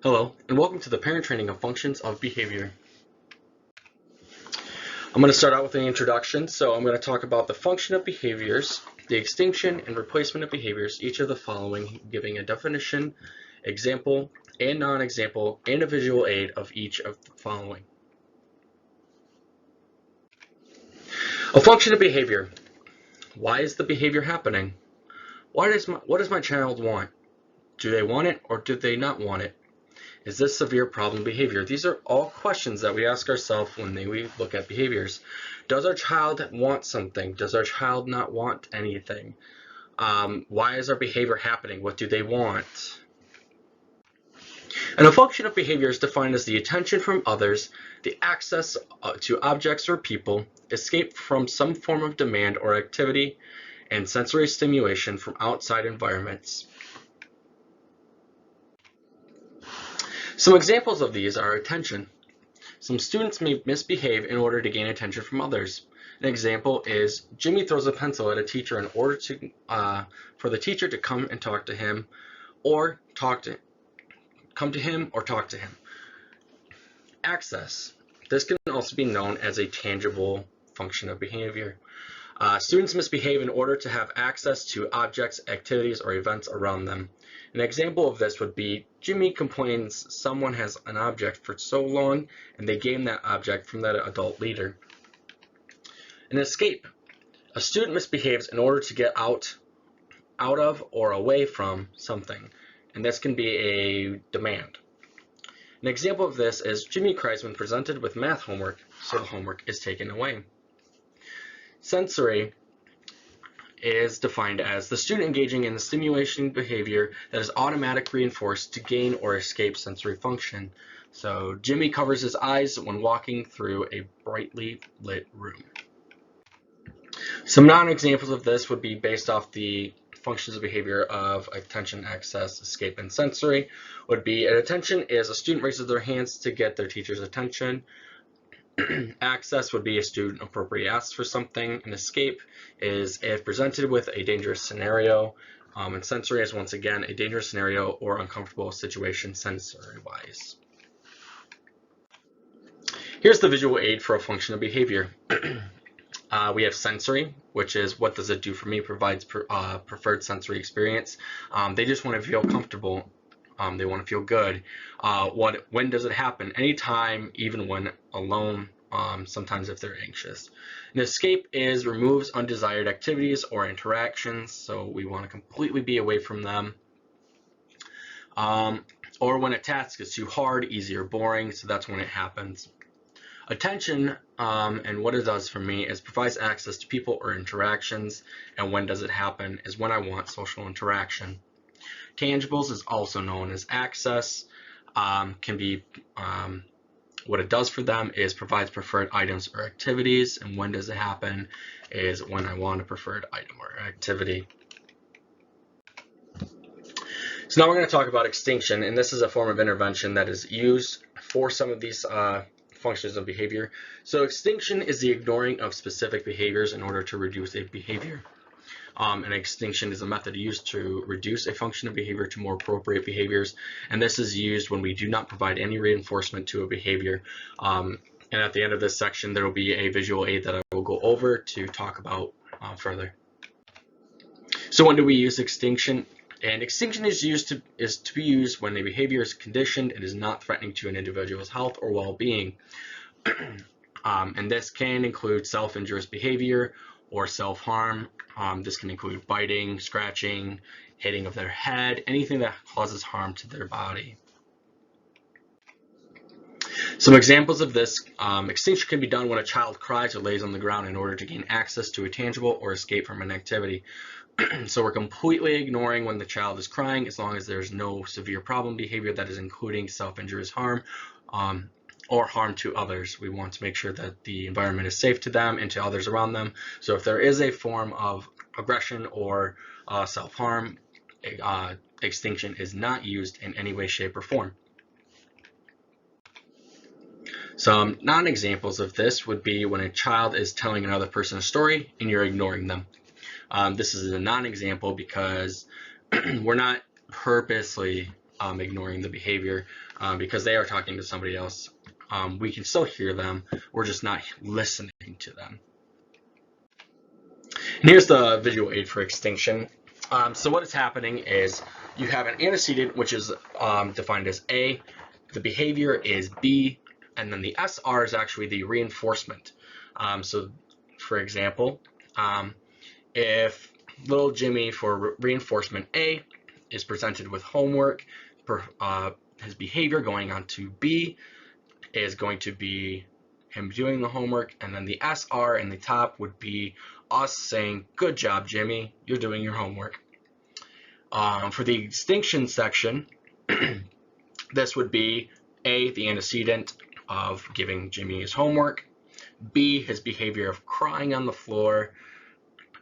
Hello, and welcome to the parent training of functions of behavior. I'm going to start out with an introduction. So I'm going to talk about the function of behaviors, the extinction and replacement of behaviors, each of the following, giving a definition, example, and non-example, and a visual aid of each of the following. A function of behavior. Why is the behavior happening? What does my child want? Do they want it or do they not want it? Is this severe problem behavior? These are all questions that we ask ourselves when we look at behaviors. Does our child want something? Does our child not want anything? Why is our behavior happening? What do they want? And a function of behavior is defined as the attention from others, the access to objects or people, escape from some form of demand or activity, and sensory stimulation from outside environments. Some examples of these are attention. Some students may misbehave in order to gain attention from others. An example is Jimmy throws a pencil at a teacher in order to for the teacher to come and talk to him, or come to him or talk to him. Access. This can also be known as a tangible function of behavior. Students misbehave in order to have access to objects, activities, or events around them. An example of this would be Jimmy complains someone has an object for so long and they gain that object from that adult leader. An escape. A student misbehaves in order to get out of or away from something, and this can be a demand. An example of this is Jimmy cries when presented with math homework, so the homework is taken away. Sensory is defined as the student engaging in the stimulation behavior that is automatically reinforced to gain or escape sensory function. So Jimmy covers his eyes when walking through a brightly lit room. Some non-examples of this would be based off the functions of behavior of attention, access, escape, and sensory. Would be an attention is a student raises their hands to get their teacher's attention. Access would be a student appropriately asks for something. An escape is if presented with a dangerous scenario. And sensory is once again a dangerous scenario or uncomfortable situation sensory-wise. Here's the visual aid for a function of behavior. We have sensory, which is what does it do for me, provides preferred sensory experience. They just want to feel comfortable. They want to feel good. When does it happen? Anytime, even when alone, sometimes if they're anxious. An escape is removes undesired activities or interactions, so we want to completely be away from them. Or when a task is too hard, easy, or boring, so that's when it happens. Attention, and what it does for me is provides access to people or interactions, and when does it happen is when I want social interaction. Tangibles is also known as access, can be what it does for them is provides preferred items or activities, and when does it happen is when I want a preferred item or activity. So now we're going to talk about extinction, and this is a form of intervention that is used for some of these functions of behavior. So extinction is the ignoring of specific behaviors in order to reduce a behavior. And extinction is a method used to reduce a function of behavior to more appropriate behaviors, and this is used when we do not provide any reinforcement to a behavior. And at the end of this section, there will be a visual aid that I will go over to talk about further. So when do we use extinction? And extinction is to be used when a behavior is conditioned and is not threatening to an individual's health or well-being. And this can include self-injurious behavior or self-harm. This can include biting, scratching, hitting of their head, anything that causes harm to their body. Some examples of this, extinction can be done when a child cries or lays on the ground in order to gain access to a tangible or escape from an activity. So we're completely ignoring when the child is crying as long as there's no severe problem behavior that is including self-injurious harm or harm to others. We want to make sure that the environment is safe to them and to others around them. So if there is a form of aggression or self-harm, extinction is not used in any way, shape, or form. Some non-examples of this would be when a child is telling another person a story and you're ignoring them. This is a non-example because we're not purposely ignoring the behavior because they are talking to somebody else. We can still hear them, we're just not listening to them. And here's the visual aid for extinction. So what is happening is you have an antecedent, which is defined as A, the behavior is B, and then the SR is actually the reinforcement. So for example, if little Jimmy for reinforcement A is presented with homework, his behavior going on to B is going to be him doing the homework, and then the SR in the top would be us saying, "Good job, Jimmy, you're doing your homework." For the extinction section, this would be A, the antecedent of giving Jimmy his homework, B, his behavior of crying on the floor,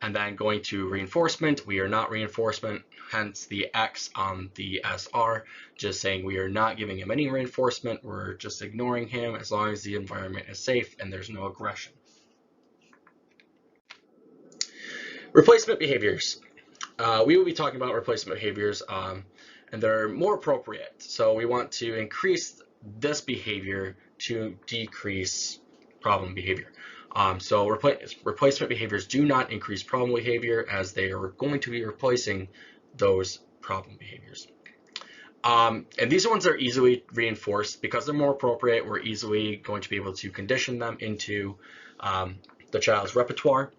and then going to reinforcement, we are not reinforcement, hence the X on the SR, just saying we are not giving him any reinforcement, we're just ignoring him as long as the environment is safe and there's no aggression. Replacement behaviors. We will be talking about replacement behaviors, and they're more appropriate. So we want to increase this behavior to decrease problem behavior. So replacement behaviors do not increase problem behavior, as they are going to be replacing those problem behaviors. And these ones are easily reinforced because they're more appropriate. We're easily going to be able to condition them into the child's repertoire.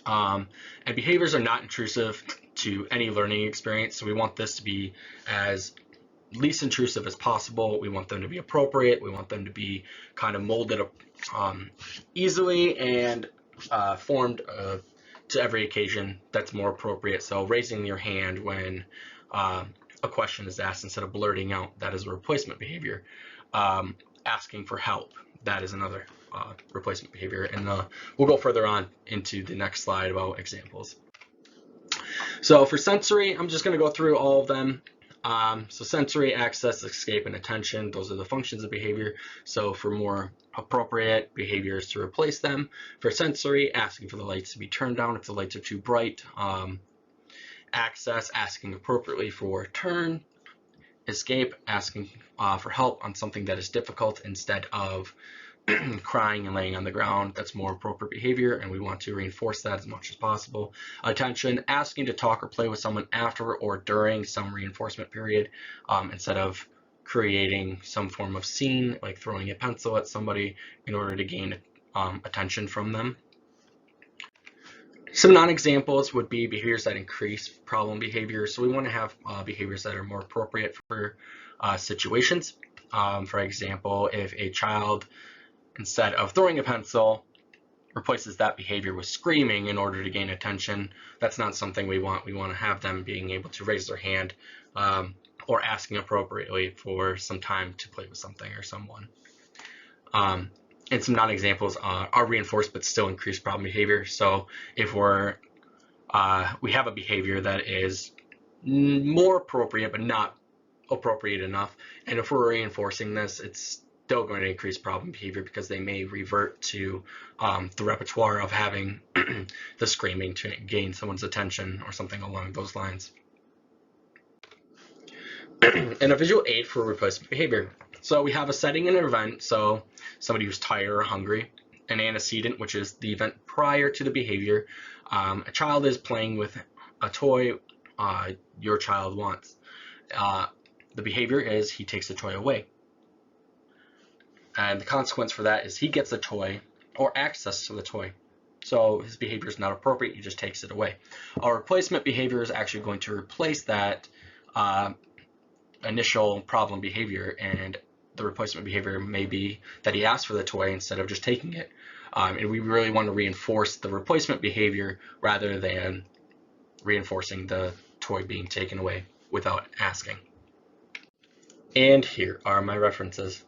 And behaviors are not intrusive to any learning experience, so we want this to be as least intrusive as possible. We want them to be appropriate. We want them to be kind of molded easily and formed to every occasion that's more appropriate. So raising your hand when a question is asked instead of blurting out, that is a replacement behavior. Asking for help, that is another replacement behavior, and we'll go further on into the next slide about examples. So for sensory, I'm just going to go through all of them. So sensory, access, escape, and attention, those are the functions of behavior. So for more appropriate behaviors to replace them, for sensory, asking for the lights to be turned down if the lights are too bright. Access, asking appropriately for a turn. Escape, asking for help on something that is difficult instead of crying and laying on the ground. That's more appropriate behavior, and we want to reinforce that as much as possible. Attention, asking to talk or play with someone after or during some reinforcement period, instead of creating some form of scene, like throwing a pencil at somebody in order to gain attention from them. Some non-examples would be behaviors that increase problem behavior. So we want to have behaviors that are more appropriate for situations. For example, if a child, instead of throwing a pencil, replaces that behavior with screaming in order to gain attention, that's not something we want. We want to have them being able to raise their hand or asking appropriately for some time to play with something or someone. And some non-examples are reinforced but still increase problem behavior. So if we have a behavior that is more appropriate but not appropriate enough, and if we're reinforcing this, it's still going to increase problem behavior because they may revert to the repertoire of having the screaming to gain someone's attention or something along those lines. And a visual aid for replacement behavior. So we have a setting and an event, so somebody who's tired or hungry, an antecedent, which is the event prior to the behavior. A child is playing with a toy your child wants. The behavior is he takes the toy away. And the consequence for that is he gets the toy or access to the toy. So his behavior is not appropriate, he just takes it away. Our replacement behavior is actually going to replace that initial problem behavior, and the replacement behavior may be that he asks for the toy instead of just taking it. And we really want to reinforce the replacement behavior rather than reinforcing the toy being taken away without asking. And here are my references.